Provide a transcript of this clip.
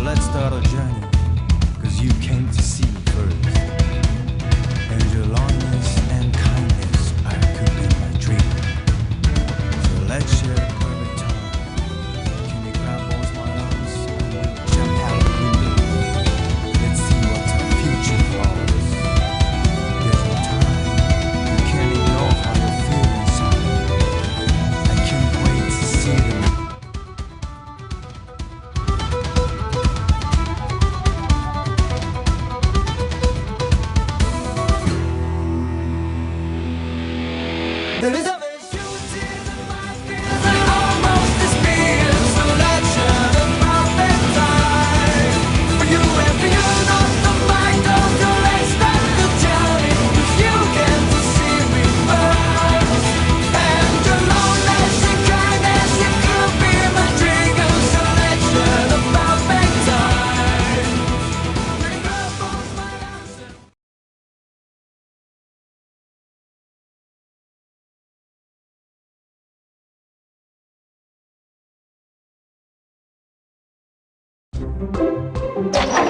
let's start a journey, cause you came to see me first. And your longness and kindness, I could be my dream. So let's share a perfect time. Can you grab both my arms and we'll jump out the window? Let's see what our future holds. There's no time, you can't ignore how you feel inside. I can't wait to see them. There is a Thank you.